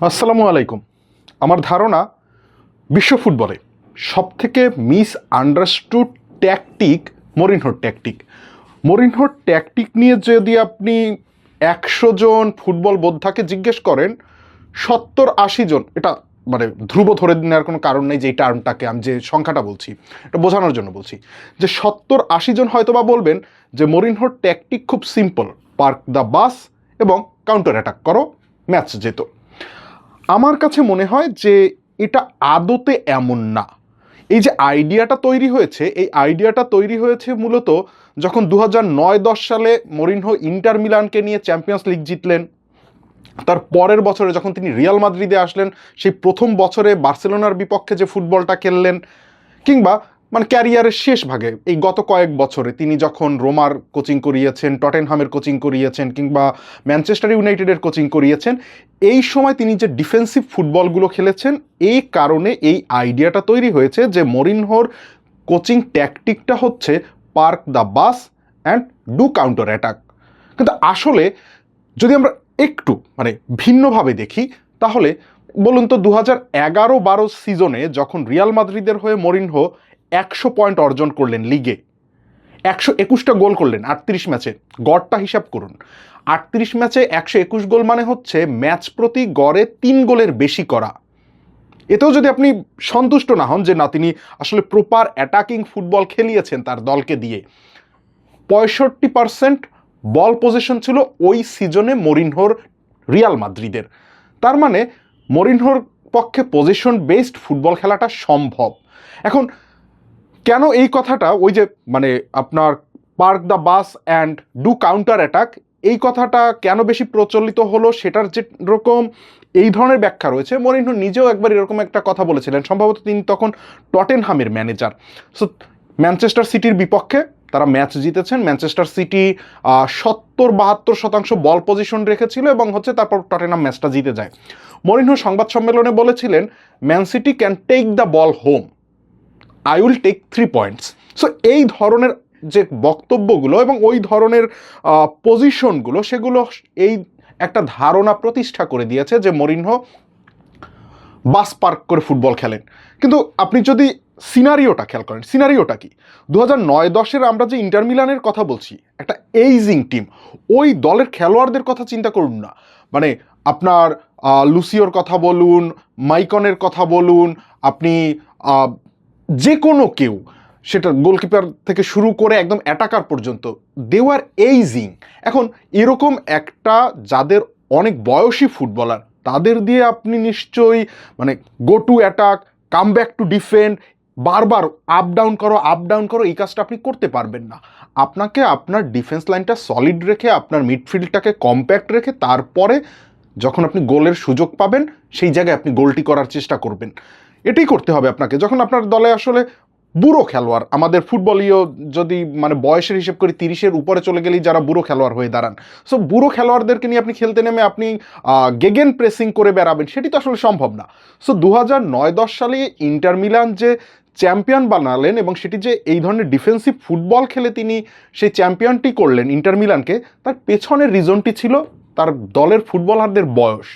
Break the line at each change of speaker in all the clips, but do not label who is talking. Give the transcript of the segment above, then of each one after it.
আসসালামু আলাইকুম। আমার ধারণা বিশ্ব ফুটবলে সবথেকে মিস আন্ডারস্টুড ট্যাকটিক মরিনহোর ট্যাকটিক নিয়ে যদি আপনি 100 জন ফুটবল বোদ্ধাকে জিজ্ঞেস করেন, 70-80 জন, এটা মানে ধ্রুব ধরে নেওয়ার কোনো কারণ নেই যে এই টার্মটাকে আমি যে সংখ্যাটা বলছি এটা বোঝানোর জন্য বলছি, যে 70-80 জন হয়তো বা বলবেন যে মরিনহোর ট্যাকটিক খুব সিম্পল, পার্ক দ্য বাস এবং কাউন্টার অ্যাটাক করো, ম্যাচ যেত। আমার কাছে মনে হয় যে এটা আদতে এমন না। এই যে আইডিয়াটা তৈরি হয়েছে, এই আইডিয়াটা তৈরি হয়েছে মূলত যখন 2009-10 সালে মরিনহো ইন্টার মিলানকে নিয়ে চ্যাম্পিয়ন্স লিগ জিতলেন। তার পরের বছরে যখন তিনি রিয়াল মাদ্রিদে আসলেন, সেই প্রথম বছরে বার্সেলোনার বিপক্ষে যে ফুটবলটা খেললেন, কিংবা মানে ক্যারিয়ারের শেষ ভাগে এই গত কয়েক বছরে তিনি যখন রোমার কোচিং করিয়েছেন, টটেনহামের কোচিং করিয়েছেন, কিংবা ম্যানচেস্টার ইউনাইটেডের কোচিং করিয়েছেন, এই সময় তিনি যে ডিফেন্সিভ ফুটবলগুলো খেলেছেন, এই কারণে এই আইডিয়াটা তৈরি হয়েছে যে মরিনহোর কোচিং ট্যাকটিকটা হচ্ছে park the bus and do counter attack. কিন্তু আসলে যদি আমরা একটু মানে ভিন্নভাবে দেখি, তাহলে বলুন তো 2011-12 সিজনে যখন রিয়াল মাদ্রিদের হয়ে মরিনহো 100 পয়েন্ট অর্জন করলেন লিগে, 121টা গোল করলেন 38 ম্যাচে, গড়টা হিসাব করুন, 38 ম্যাচে 121 গোল মানে হচ্ছে ম্যাচ প্রতি গড়ে 3 গোলের বেশি করা। এতেও যদি আপনি সন্তুষ্ট না হন যে না তিনি আসলে প্রপার অ্যাটাকিং ফুটবল খেলিয়েছেন তার দলকে দিয়ে, 65% বল পজিশন ছিল ওই সিজনে মরিনহোর রিয়াল মাদ্রিদের। তার মানে মরিনহোর পক্ষে পজিশন বেসড ফুটবল খেলাটা সম্ভব। এখন কেন এই কথাটা, ওই যে মানে আপনার park the bus and do counter attack, এই কথাটা কেন বেশি প্রচলিত হলো সেটার যেরকম এই ধরনের ব্যাখ্যা রয়েছে। মরিনহো নিজেও একবার এরকম একটা কথা বলেছিলেন, সম্ভবত তিনি তখন টটেনহামের ম্যানেজার। সো ম্যানচেস্টার সিটির বিপক্ষে তারা ম্যাচ জিতেছেন, ম্যানচেস্টার সিটি 70-72% বল পজিশন রেখেছিল এবং তারপর টটেনহাম ম্যাচটা জিতে যায়। মরিনহো সংবাদ সম্মেলনে বলেছিলেন, Man City can take the ball home, I will take 3 points. So এই ধরনের যে বক্তব্যগুলো এবং ওই ধরনের পজিশনগুলো, সেগুলো এই একটা ধারণা প্রতিষ্ঠা করে দিয়েছে যে মরিনহো বাস পার্ক করে ফুটবল খেলেন। কিন্তু আপনি যদি সিনারিওটা খেয়াল করেন, সিনারিওটা কি, 2009-10-এর আমরা যে ইন্টার মিলানের কথা বলছি, একটা এইজিং টিম, ওই দলের খেলোয়াড়দের কথা চিন্তা করুন না। মানে আপনার লুসিওর কথা বলুন, মাইকনের কথা বলুন, আপনি যে কোনো কেউ, সেটা গোলকিপার থেকে শুরু করে একদম অ্যাটাকার পর্যন্ত, দে আর এইজিং। এখন এরকম একটা যাদের অনেক বয়সী ফুটবলার, তাদের দিয়ে আপনি নিশ্চয়ই মানে go to attack, come back to defend, বারবার আপ ডাউন করো, এই কাজটা আপনি করতে পারবেন না। আপনাকে আপনার ডিফেন্স লাইনটা সলিড রেখে, আপনার মিডফিল্ডটাকে কম্প্যাক্ট রেখে, তারপরে যখন আপনি গোলের সুযোগ পাবেন সেই জায়গায় আপনি গোলটি করার চেষ্টা করবেন। এটাই করতে হবে আপনাকে। যখন আপনার দলে আসলে বুড়ো খেলোয়াড়, আমাদের ফুটবলীয় যদি মানে বয়সের হিসেব করি 30-এর উপরে চলে গেলেই যারা বুড়ো খেলোয়াড় হয়ে দাঁড়ান, সো বুড়ো খেলোয়াড়দেরকে নিয়ে আপনি খেলতে নেমে আপনি গেগেন প্রেসিং করে বেড়াবেন, সেটি তো আসলে সম্ভব না। সো 2009-10 সালে ইন্টার মিলান যে চ্যাম্পিয়ন বানালেন এবং সেটি যে এই ধরনের ডিফেন্সিভ ফুটবল খেলে তিনি সেই চ্যাম্পিয়নটি করলেন ইন্টার মিলানকে, তার পেছনের রিজনটি ছিল তার দলের ফুটবলারদের বয়স।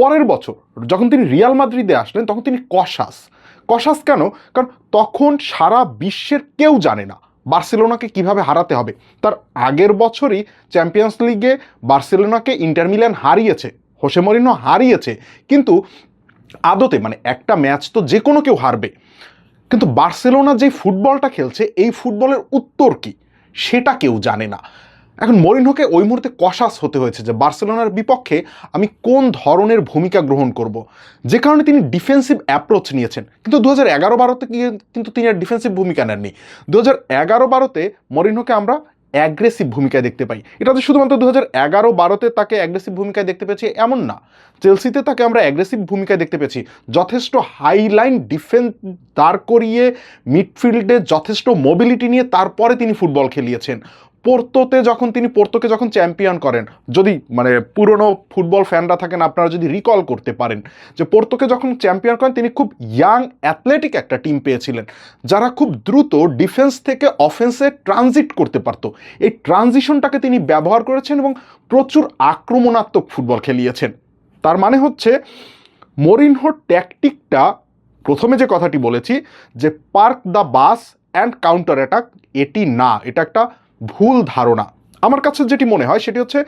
পরের বছর যখন তিনি রিয়াল মাদ্রিদে আসলেন, তখন তিনি কশাস কেন? কারণ তখন সারা বিশ্বের কেউ জানে না বার্সেলোনাকে কিভাবে হারাতে হবে। তার আগের বছরই চ্যাম্পিয়ন্স লিগে বার্সেলোনাকে ইন্টার মিলান হারিয়েছে, হোসে মরিনহো হারিয়েছে, কিন্তু আদতে মানে একটা ম্যাচ তো যে কোনো কেউ হারবে, কিন্তু বার্সেলোনা যে ফুটবলটা খেলছে এই ফুটবলের উত্তর কি সেটা কেউ জানে না। এখন মরিনহোকে ওই মুহূর্তে কশাস হতে হয়েছে যে বার্সেলোনার বিপক্ষে আমি কোন ধরনের ভূমিকা গ্রহণ করব, যে কারণে তিনি ডিফেন্সিভ অ্যাপ্রোচ নিয়েছেন। কিন্তু 2011-12-তে কিন্তু তিনি আর ডিফেন্সিভ ভূমিকা নেননি। 2011-12-তে মরিনহোকে আমরা অ্যাগ্রেসিভ ভূমিকায় দেখতে পাই। এটা তো শুধুমাত্র 2011-12-তে তাকে অ্যাগ্রেসিভ ভূমিকায় দেখতে পেয়েছি এমন না, চেলসিতে তাকে আমরা অ্যাগ্রেসিভ ভূমিকায় দেখতে পেয়েছি। যথেষ্ট হাই লাইন ডিফেন্স দাঁড় করিয়ে মিডফিল্ডে যথেষ্ট মোবিলিটি নিয়ে তারপরে তিনি ফুটবল খেলিয়েছেন। পোর্তোকে যখন চ্যাম্পিয়ন করেন, যদি মানে পুরনো ফুটবল ফ্যানরা থাকেন আপনারা যদি রিকল করতে পারেন যে পোর্তোকে যখন চ্যাম্পিয়ন করেন তিনি খুব ইয়াং অ্যাথলেটিক একটা টিম পেয়েছিলেন, যারা খুব দ্রুত ডিফেন্স থেকে অফেন্সে ট্রানজিট করতে পারত। এই ট্রানজিশনটাকে তিনি ব্যবহার করেছেন এবং প্রচুর আক্রমণাত্মক ফুটবল খেলিয়েছেন। তার মানে হচ্ছে মরিনহোর ট্যাকটিকটা, প্রথমে যে কথাটি বলেছি যে park the bus and counter attack, এটি না, এটা একটা ভুল ধারণা। আমার কাছে যেটি মনে হয় সেটি হচ্ছে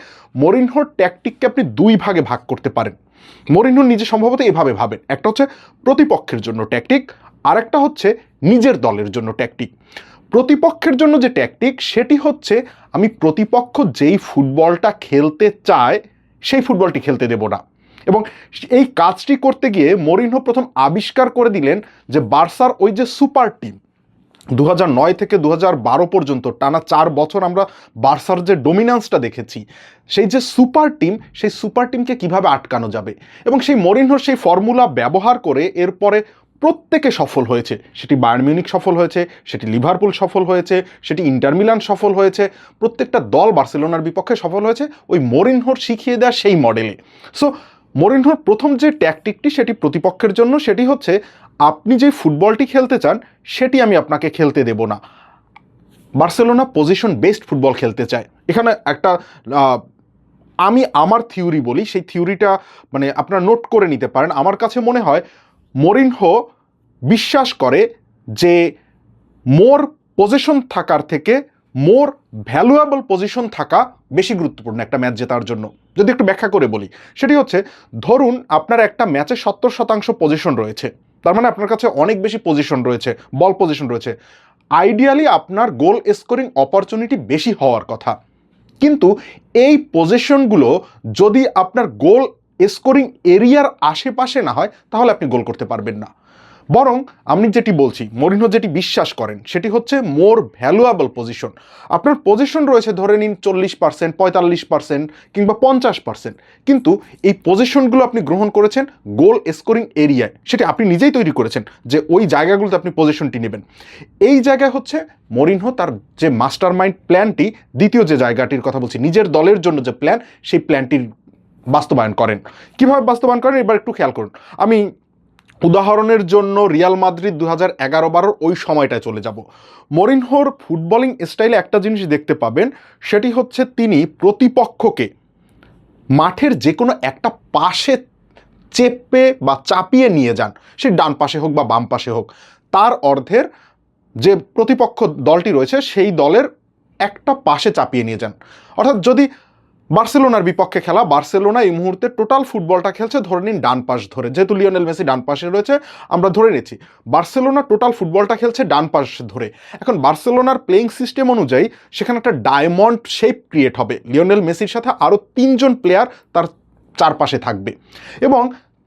মরিনহোর ট্যাকটিককে আপনি দুই ভাগে ভাগ করতে পারেন। মরিনহো নিজে সম্ভবত এভাবে ভাবেন, একটা হচ্ছে প্রতিপক্ষের জন্য ট্যাকটিক, আর একটা হচ্ছে নিজের দলের জন্য ট্যাকটিক। প্রতিপক্ষের জন্য যে ট্যাকটিক সেটি হচ্ছে আমি প্রতিপক্ষ যেই ফুটবলটা খেলতে চায় সেই ফুটবলটি খেলতে দেব না। এবং এই কাজটি করতে গিয়ে মরিনহো প্রথম আবিষ্কার করে দিলেন যে বার্সার ওই যে সুপার টিম, 2009 থেকে 2012 পর্যন্ত টানা 4 বছর আমরা বার্সার যে ডোমিন্যান্সটা দেখেছি, সেই যে সুপার টিম, সেই সুপার টিমকে কিভাবে আটকানো যাবে। এবং সেই মরিনহোর সেই ফর্মুলা ব্যবহার করে এরপরে প্রত্যেকে সফল হয়েছে। সেটি বায়ার্ন মিউনিক সফল হয়েছে, সেটি লিভারপুল সফল হয়েছে, সেটি ইন্টার মিলান সফল হয়েছে, প্রত্যেকটা দল বার্সেলোনার বিপক্ষে সফল হয়েছে ওই মরিনহোর শিখিয়ে দেওয়া সেই মডেলে। সো মরিনহোর প্রথম যে ট্যাকটিকটি সেটি প্রতিপক্ষের জন্য, সেটি হচ্ছে আপনি যে ফুটবলটি খেলতে চান সেটি আমি আপনাকে খেলতে দেব না। বার্সেলোনা পজিশন বেসড ফুটবল খেলতে চায়। এখানে একটা আমি আমার থিওরি বলি, সেই থিওরিটা মানে আপনারা নোট করে নিতে পারেন। আমার কাছে মনে হয় মরিনহো বিশ্বাস করে যে মোর পজিশন থাকার থেকে মোর ভ্যালুয়েবল পজিশন থাকা বেশি গুরুত্বপূর্ণ একটা ম্যাচ জেতার জন্য। যদি একটু ব্যাখ্যা করে বলি, সেটি হচ্ছে ধরুন আপনার একটা ম্যাচে 70% পজিশন রয়েছে, তার মানে আপনার কাছে অনেক বেশি পজিশন রয়েছে, বল পজিশন রয়েছে। আইডিয়ালি আপনার গোল স্কোরিং অপরচুনিটি বেশি হওয়ার কথা, কিন্তু এই পজিশনগুলো যদি আপনার গোল স্কোরিং এরিয়ার আশেপাশে না হয় তাহলে আপনি গোল করতে পারবেন না। বরং আমি যেটি বলছি, মরিনহো যেটি বিশ্বাস করেন সেটি হচ্ছে মোর ভ্যালুয়েবল পজিশন। আপনার পজিশন রয়েছে ধরে নিন 40%, 45% কিংবা 50%, কিন্তু এই পজিশনগুলো আপনি গ্রহণ করেছেন গোল স্কোরিং এরিয়ায়, সেটি আপনি নিজেই তৈরি করেছেন যে ওই জায়গাগুলোতে আপনি পজিশনটি নেবেন। এই জায়গায় হচ্ছে মরিনহো তার যে মাস্টার মাইন্ড প্ল্যানটি, দ্বিতীয় যে জায়গাটির কথা বলছি নিজের দলের জন্য যে প্ল্যান, সেই প্ল্যানটির বাস্তবায়ন করেন। কিভাবে বাস্তবায়ন করেন এবার একটু খেয়াল করুন। আমি উদাহরণের জন্য রিয়াল মাদ্রিদ 2011-12 ওই সময়টায় চলে যাব। মরিনহোর ফুটবলিং স্টাইলে একটা জিনিস দেখতে পাবেন, সেটি হচ্ছে তিনি প্রতিপক্ষকে মাঠের যে কোনো একটা পাশে চেপে বা চাপিয়ে নিয়ে যান, সে ডান পাশে হোক বা বাম পাশে হোক। তার অর্ধের যে প্রতিপক্ষ দলটি রয়েছে সেই দলের একটা পাশে চাপিয়ে নিয়ে যান। অর্থাৎ যদি বার্সেলোনার বিপক্ষে খেলা, বার্সেলোনা এই মুহূর্তে টোটাল ফুটবলটা খেলছে ধরে নিন ডান পাশ ধরে, যেহেতু লিওনেল মেসি ডান পাশে রয়েছে আমরা ধরে নিচ্ছি বার্সেলোনা টোটাল ফুটবলটা খেলছে ডান পাশ ধরে। এখন বার্সেলোনার প্লেইং সিস্টেম অনুযায়ী সেখানে একটা ডায়মন্ড শেপ ক্রিয়েট হবে, লিওনেল মেসির সাথে আরও 3 জন প্লেয়ার তার চারপাশে থাকবে, এবং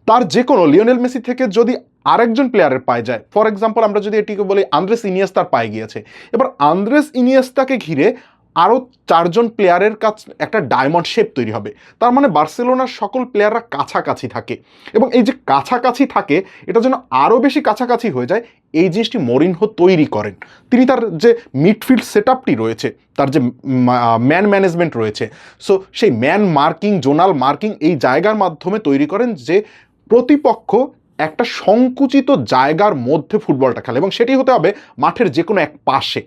তার যে কোনো লিওনেল মেসি থেকে যদি আরেকজন প্লেয়ারের পায়ে যায়, ফর এক্সাম্পল আমরা যদি এটিকে বলি আন্দ্রেস ইনিয়েস্তার পায়ে গিয়েছে, এবার আন্দ্রেস ইনিয়েস্তাকে ঘিরে আরও 4 জন প্লেয়ারের কাছ একটা ডায়মন্ড শেপ তৈরি হবে। তার মানে বার্সেলোনার সকল প্লেয়াররা কাছাকাছি থাকে, এবং এই যে কাছাকাছি থাকে এটা যেন আরও বেশি কাছাকাছি হয়ে যায়, এই জিনিসটি মরিনহো তৈরি করেন। তিনি তার যে মিডফিল্ড সেটআপটি রয়েছে, তার যে ম্যান ম্যানেজমেন্ট রয়েছে, সো সেই ম্যান মার্কিং, জোনাল মার্কিং এই জায়গার মাধ্যমে তৈরি করেন যে প্রতিপক্ষ একটা সংকুচিত জায়গার মধ্যে ফুটবলটা খেলে, এবং সেটি হতে হবে মাঠের যে কোনো এক পাশে।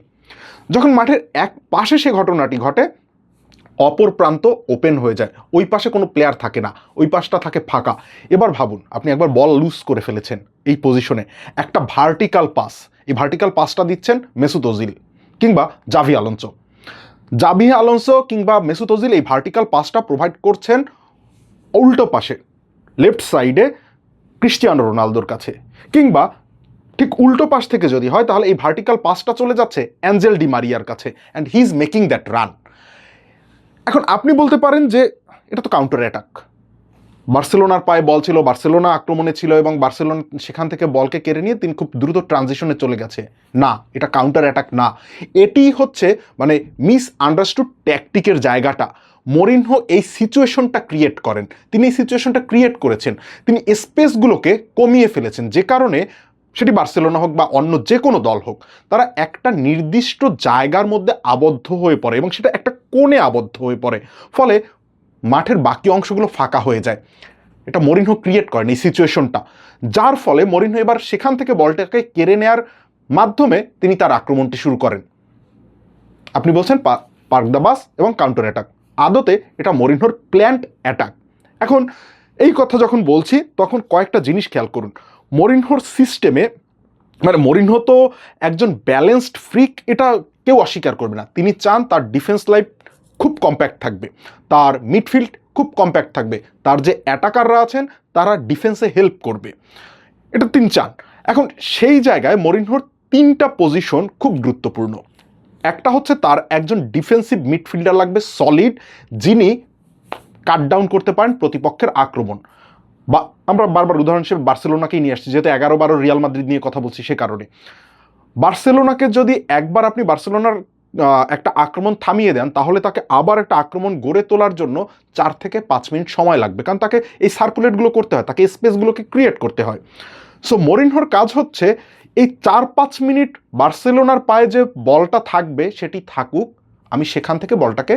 যখন মাঠের এক পাশে সে ঘটনাটি ঘটে, অপর প্রান্ত ওপেন হয়ে যায়, ওই পাশে কোনো প্লেয়ার থাকে না, ওই পাশটা থাকে ফাঁকা। এবার ভাবুন আপনি একবার বল লুজ করে ফেলেছেন এই পজিশনে, একটা ভার্টিক্যাল পাস, এই ভার্টিক্যাল পাসটা দিচ্ছেন মেসুত ওজিল কিংবা জাভি আলোনসো। জাভি আলোনসো কিংবা মেসুত ওজিল এই ভার্টিক্যাল পাসটা প্রোভাইড করছেন উল্টো পাশে লেফট সাইডে ক্রিস্টিয়ানো রোনালদোর কাছে, কিংবা ঠিক উল্টো পাশ থেকে যদি হয় তাহলে এই ভার্টিক্যাল পাসটা চলে যাচ্ছে অ্যাঞ্জেল ডি মারিয়ার কাছে, and he is making that run. এখন আপনি বলতে পারেন যে এটা তো কাউন্টার অ্যাটাক, বার্সেলোনার পায়ে বল ছিল, বার্সেলোনা আক্রমণে ছিল এবং বার্সেলোনা সেখান থেকে বলকে কেড়ে নিয়ে তিনি খুব দ্রুত ট্রানজিশনে চলে গেছে। না, এটা কাউন্টার অ্যাটাক না, এটি হচ্ছে মানে মিস আন্ডারস্টুড ট্যাকটিকের জায়গাটা। মরিনহো এই সিচুয়েশনটা ক্রিয়েট করেন, তিনি এই সিচুয়েশনটা ক্রিয়েট করেছেন, তিনি স্পেসগুলোকে কমিয়ে ফেলেছেন, যে কারণে সেটি বার্সেলোনা হোক বা অন্য যে কোনো দল হোক, তারা একটা নির্দিষ্ট জায়গার মধ্যে আবদ্ধ হয়ে পড়ে এবং সেটা একটা কোণে আবদ্ধ হয়ে পড়ে, ফলে মাঠের বাকি অংশগুলো ফাঁকা হয়ে যায়। এটা মরিনহো ক্রিয়েট করেন এই সিচুয়েশনটা, যার ফলে মরিনহো এবার সেখান থেকে বলটাকে কেড়ে নেওয়ার মাধ্যমে তিনি তার আক্রমণটি শুরু করেন। আপনি বলছেন পার্ক দ্য বাস এবং কাউন্টার অ্যাটাক, আদতে এটা মরিনহোর প্ল্যান্ড অ্যাটাক। এখন এই কথা যখন বলছি তখন কয়েকটা জিনিস খেয়াল করুন। মরিনহোর সিস্টেমে, মানে মরিনহো তো একজন ব্যালেন্সড ফ্রিক, এটা কেউ অস্বীকার করবে না। তিনি চান তার ডিফেন্স লাইন খুব কম্প্যাক্ট থাকবে, তার মিডফিল্ড খুব কম্প্যাক্ট থাকবে, তার যে অ্যাটাকাররা আছেন তারা ডিফেন্সে হেল্প করবে, এটা তিনি চান। এখন সেই জায়গায় মরিনহোর 3টা পজিশন খুব গুরুত্বপূর্ণ। একটা হচ্ছে তার একজন ডিফেন্সিভ মিডফিল্ডার লাগবে সলিড, যিনি কাট ডাউন করতে পারেন প্রতিপক্ষের আক্রমণ। বা আমরা বারবার উদাহরণ হিসেবে বার্সেলোনাকেই নিয়ে আসছি, যেহেতু 11-12 রিয়াল মাদ্রিদ নিয়ে কথা বলছি, সে কারণে বার্সেলোনাকে যদি একবার আপনি বার্সেলোনার একটা আক্রমণ থামিয়ে দেন, তাহলে তাকে আবার একটা আক্রমণ গড়ে তোলার জন্য 4 থেকে 5 মিনিট সময় লাগবে, কারণ তাকে এই সার্কুলেটগুলো করতে হয়, তাকে স্পেসগুলোকে ক্রিয়েট করতে হয়। সো মরিনহোর কাজ হচ্ছে এই 4-5 মিনিট বার্সেলোনার পায়ে যে বলটা থাকবে সেটি থাকুক, আমি সেখান থেকে বলটাকে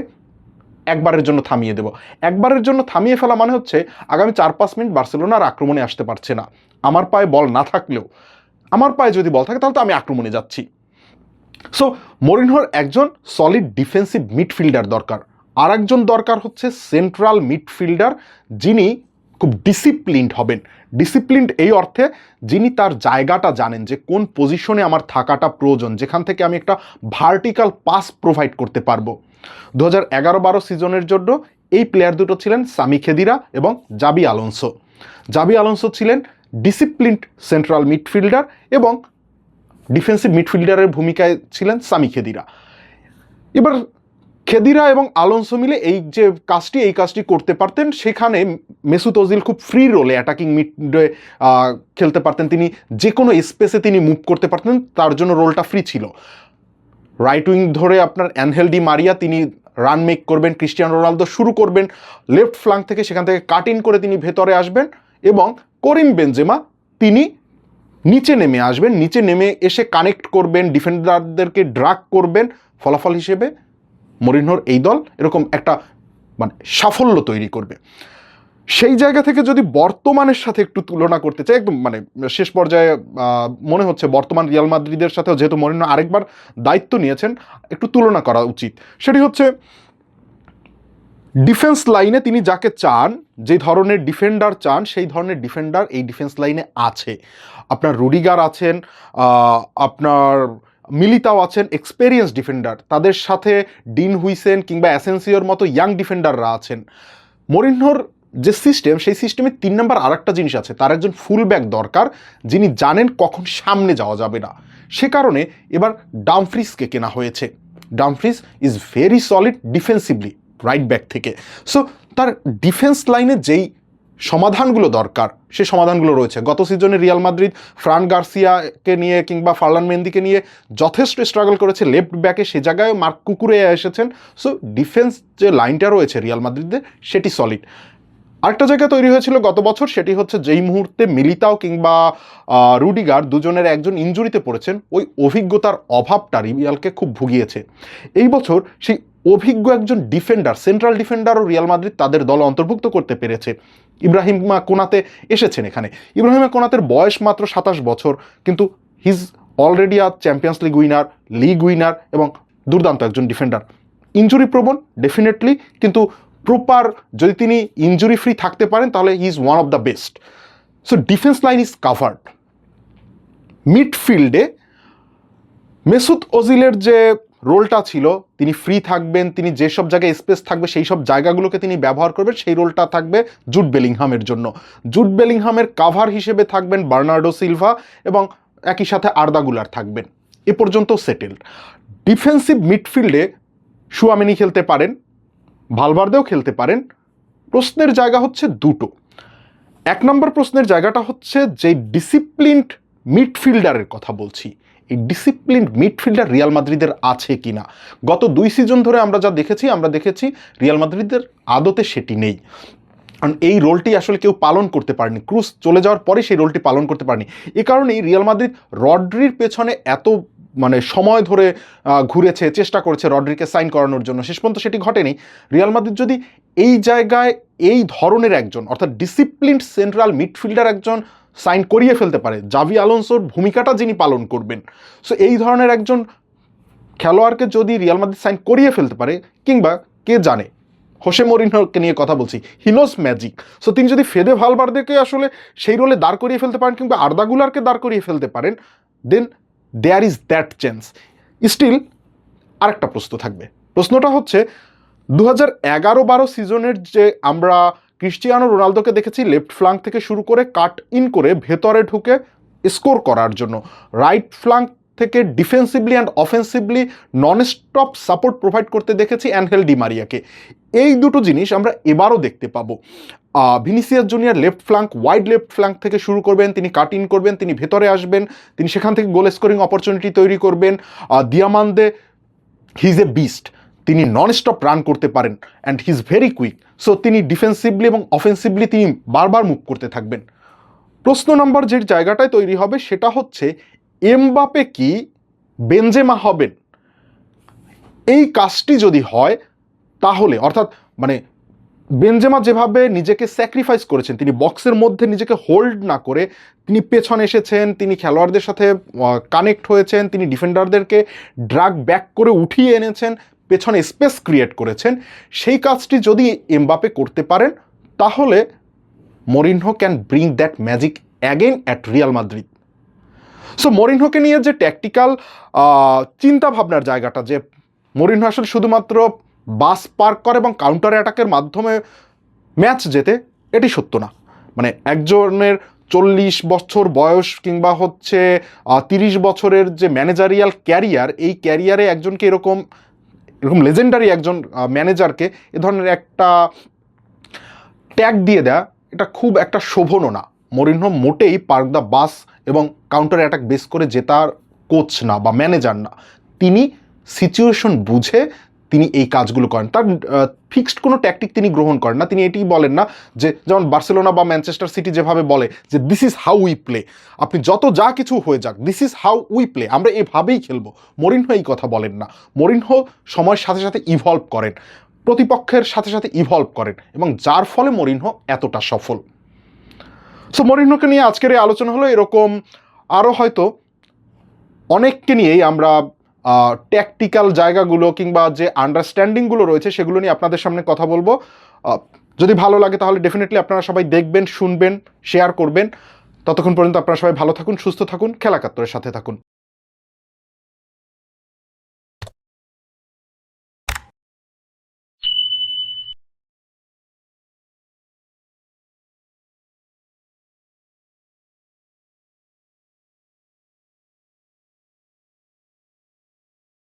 একবারের জন্য থামিয়ে দেব। একবারের জন্য থামিয়ে ফেলা মানে হচ্ছে আগামী 4-5 মিনিট বার্সেলোনার আক্রমণে আসতে পারছে না। আমার পায়ে বল না থাকলেও, আমার পায়ে যদি বল থাকে তাহলে তো আমি আক্রমণে যাচ্ছি। সো মরিনহোর একজন সলিড ডিফেন্সিভ মিডফিল্ডার দরকার। আর একজন দরকার হচ্ছে সেন্ট্রাল মিডফিল্ডার, যিনি খুব ডিসিপ্লিনড হবেন। ডিসিপ্লিনড এই অর্থে, যিনি তার জায়গাটা জানেন যে কোন পজিশনে আমার থাকাটা প্রয়োজন, যেখান থেকে আমি একটা ভার্টিক্যাল পাস প্রোভাইড করতে পারবো। 2011-12 সিজনের জন্য এই প্লেয়ার দুটো ছিলেন সামি খেদিরা এবং জাবি আলোনসো। জাবি আলোনসো ছিলেন ডিসিপ্লিনড সেন্ট্রাল মিডফিল্ডার এবং ডিফেন্সিভ মিডফিল্ডারের ভূমিকায় ছিলেন সামি খেদিরা। এবার খেদিরা এবং আলোনসো মিলে এই যে কাজটি করতে পারতেন। সেখানে মেসুত ওজিল খুব ফ্রি রোলে অ্যাটাকিং মিডে খেলতে পারতেন, তিনি যে কোনো স্পেসে তিনি মুভ করতে পারতেন, তার জন্য রোলটা ফ্রি ছিল। রাইট উইং ধরে আপনার অ্যানহেল ডি মারিয়া, তিনি রান মেক করবেন, ক্রিস্টিয়ানো রোনালদো শুরু করবেন লেফট ফ্লাঙ্ক থেকে, সেখান থেকে কাট ইন করে তিনি ভেতরে আসবেন, এবং করিম বেনজেমা তিনি নিচে নেমে আসবেন, নিচে নেমে এসে কানেক্ট করবেন, ডিফেন্ডারদেরকে ড্রাগ করবেন। ফলাফল হিসেবে মরিনহোর এই দল এরকম একটা মানে সাফল্য তৈরি করবে। সেই জায়গা থেকে যদি বর্তমানের সাথে একটু তুলনা করতে চাই, একদম মানে শেষ পর্যায়ে মনে হচ্ছে বর্তমান রিয়াল মাদ্রিদের সাথেও যেহেতু মরিনহো আরেকবার দায়িত্ব নিয়েছেন, একটু তুলনা করা উচিত। সেটি হচ্ছে ডিফেন্স লাইনে তিনি যাকে চান, যে ধরনের ডিফেন্ডার চান, সেই ধরনের ডিফেন্ডার এই ডিফেন্স লাইনে আছে। আপনার রুডিগার আছেন, আপনার মিলিতাও আছেন, এক্সপেরিয়েন্স ডিফেন্ডার, তাদের সাথে ডিন হুইসেন কিংবা অ্যাসেন্সিওর মতো ইয়াং ডিফেন্ডাররা আছেন। মরিনহোর যে সিস্টেম, সেই সিস্টেমে 3 নম্বর আর একটা জিনিস আছে, তার একজন ফুল ব্যাক দরকার, যিনি জানেন কখন সামনে যাওয়া যাবে না। সে কারণে এবার ডামফ্রিজকে কেনা হয়েছে। Dumfries is very solid defensively right back থেকে। সো তার ডিফেন্স লাইনে যেই সমাধানগুলো দরকার, সেই সমাধানগুলো রয়েছে। গত সিজনে রিয়াল মাদ্রিদ ফ্রান গার্সিয়াকে নিয়ে কিংবা ফারলান মেন্দিকে নিয়ে যথেষ্ট স্ট্রাগল করেছে লেফট ব্যাকে, সে জায়গায় মার্ক কুকুরে এসেছেন। সো ডিফেন্স যে লাইনটা রয়েছে রিয়াল মাদ্রিদের, সেটি সলিড। আরেকটা জায়গা তৈরি হয়েছিল গত বছর, সেটি হচ্ছে যেই মুহূর্তে মিলিতাও কিংবা রুডিগার দুজনের একজন ইনজুরিতে পড়েছেন, ওই অভিজ্ঞতার অভাবটা রিয়ালকে খুব ভুগিয়েছে। এই বছর সেই অভিজ্ঞ একজন ডিফেন্ডার, সেন্ট্রাল ডিফেন্ডারও রিয়াল মাদ্রিদ তাদের দলে অন্তর্ভুক্ত করতে পেরেছে। ইব্রাহিমা কোনাতে এসেছেন এখানে। ইব্রাহিমা কোনাতের বয়স মাত্র 27 বছর, কিন্তু his already a champions league winner এবং দুর্দান্ত একজন ডিফেন্ডার। ইনজুরি প্রবণ ডেফিনেটলি, কিন্তু প্রপার যদি তিনি ইনজুরি ফ্রি থাকতে পারেন তাহলে he is one of the best. So defence line is covered. মিডফিল্ডে মেসুত ওজিলের যে রোলটা ছিল, তিনি ফ্রি থাকবেন, তিনি যেসব জায়গায় স্পেস থাকবে সেই সব জায়গাগুলোকে তিনি ব্যবহার করবেন, সেই রোলটা থাকবে জুড বেলিংহামের জন্য। জুড বেলিংহামের কাভার হিসেবে থাকবেন বার্নার্ডো সিলভা এবং একই সাথে আর্দা গুলার থাকবেন। এ পর্যন্ত সেটেলড। ডিফেন্সিভ মিডফিল্ডে শুয়ামেনি খেলতে পারেন, ভালভার্দেও খেলতে পারেন। প্রশ্নের জায়গা হচ্ছে দুটো। 1 নম্বর প্রশ্নের জায়গাটা হচ্ছে যে ডিসিপ্লিনড মিডফিল্ডারের কথা বলছি, এই ডিসিপ্লিনড মিডফিল্ডার রিয়াল মাদ্রিদের আছে কিনা। গত 2 সিজন ধরে আমরা যা দেখেছি, আমরা দেখেছি রিয়াল মাদ্রিদের আদতে সেটি নেই। কারণ এই রোলটি আসলে কেউ পালন করতে পারেনি। ক্রুস চলে যাওয়ার পরে সেই রোলটি পালন করতে পারেনি। এ কারণেই রিয়াল মাদ্রিদ রড্রির পেছনে এত মানে সময় ধরে ঘুরেছে, চেষ্টা করেছে রড্রিকে সাইন করানোর জন্য, শেষ পর্যন্ত সেটি ঘটেনি। রিয়াল মাদ্রিদ যদি এই জায়গায় এই ধরনের একজন, অর্থাৎ ডিসিপ্লিনড সেন্ট্রাল মিডফিল্ডার একজন সাইন করিয়ে ফেলতে পারে, জাভি আলোনসোর ভূমিকাটা যিনি পালন করবেন, সো এই ধরনের একজন খেলোয়াড়কে যদি রিয়াল মাদ্রিদ সাইন করিয়ে ফেলতে পারে, কিংবা কে জানে হোসে মরিনহোকে নিয়ে কথা বলছি, হি নোজ ম্যাজিক। সো তিনি যদি ফেদে ভালভার্দেকে আসলে সেই রোলে দাঁড় করিয়ে ফেলতে পারেন কিংবা আর্দা গুলারকে দাঁড় করিয়ে ফেলতে পারেন, then there is that chance. Still আরেকটা প্রশ্ন থাকবে। প্রশ্নটা হচ্ছে 2011-12 সিজনের যে আমরা ক্রিস্টিয়ানো রোনালদোকে দেখেছি লেফট ফ্ল্যাঙ্ক থেকে শুরু করে কাট ইন করে ভেতরে ঢুকে স্কোর করার জন্য, রাইট ফ্ল্যাঙ্ক থেকে defensively and offensively non stop support provide করতে দেখেছি অ্যানহেল ডি মারিয়াকে। এই দুটো জিনিস আমরা এবারও দেখতে পাবো। Vinicius junior left flank, wide left flank থেকে শুরু করবেন, তিনি কাট ইন করবেন, তিনি ভেতরে আসবেন, তিনি সেখান থেকে গোল স্কোরিং অপরচুনিটি তৈরি করবেন। দিয়ামান্দে হি ইজ এ বিস্ট, তিনি নন স্টপ রান করতে পারেন and he is very quick. So তিনি ডিফেন্সিভলি এবং অফেন্সিভলি তিনি বারবার মুভ করতে থাকবেন। প্রশ্ন নম্বর যে জায়গাটায় তৈরি হবে সেটা হচ্ছে এমবাপে কি বেনজেমা হবেন? এই কাজটি যদি হয় তাহলে, অর্থাৎ মানে বেনজেমা যেভাবে নিজেকে স্যাক্রিফাইস করেছেন, তিনি বক্সের মধ্যে নিজেকে হোল্ড না করে তিনি পেছনে এসেছেন, তিনি খেলোয়াড়দের সাথে কানেক্ট হয়েছেন, তিনি ডিফেন্ডারদেরকে ড্রাগ ব্যাক করে উঠিয়ে এনেছেন, পেছনে স্পেস ক্রিয়েট করেছেন, সেই কাজটি যদি এমবাপে করতে পারেন তাহলে Mourinho can bring that magic again at Real Madrid. So মরিনহোকে নিয়ে যে ট্যাকটিক্যাল চিন্তা ভাবনার জায়গাটা, যে মরিনহো আসলে শুধুমাত্র বাস পার্ক করে এবং কাউন্টার অ্যাটাকের মাধ্যমে ম্যাচ জেতে, এটি সত্য না। মানে একজনের 40 বছর বয়স কিংবা হচ্ছে 30 বছরের যে ম্যানেজারিয়াল ক্যারিয়ার, এই ক্যারিয়ারে একজনকে এরকম লেজেন্ডারি একজন ম্যানেজারকে এ ধরনের একটা ট্যাগ দিয়ে দেয়া, এটা খুব একটা শোভনও না। মরিনহো মোটেই পার্ক দ্য বাস এবং কাউন্টার অ্যাটাক বেস করে জেতার কোচ না বা ম্যানেজার না। তিনি সিচুয়েশন বুঝে তিনি এই কাজগুলো করেন। তার ফিক্সড কোনো ট্যাকটিক তিনি গ্রহণ করেন না। তিনি এটি বলেন না যে, যেমন বার্সেলোনা বা ম্যানচেস্টার সিটি যেভাবে বলে যে this is how we play, আপনি যত যা কিছু হয়ে যাক, this is how we play, আমরা এভাবেই খেলবো। মরিনহো এই কথা বলেন না। মরিনহো সময়ের সাথে সাথে ইভলভ করেন, প্রতিপক্ষের সাথে সাথে ইভলভ করেন, এবং যার ফলে মরিনহো এতটা সফল। সো মরিনহোকে নিয়ে আজকের এই আলোচনা হলো এরকম। আরও হয়তো অনেককে নিয়েই আমরা ট্যাকটিক্যাল জায়গাগুলো কিংবা যে আন্ডারস্ট্যান্ডিংগুলো রয়েছে সেগুলো নিয়ে আপনাদের সামনে কথা বলবো। যদি ভালো লাগে তাহলে ডেফিনেটলি আপনারা সবাই দেখবেন, শুনবেন, শেয়ার করবেন। ততক্ষণ পর্যন্ত আপনারা সবাই ভালো থাকুন, সুস্থ থাকুন, খেলা একাত্তরের সাথে থাকুন।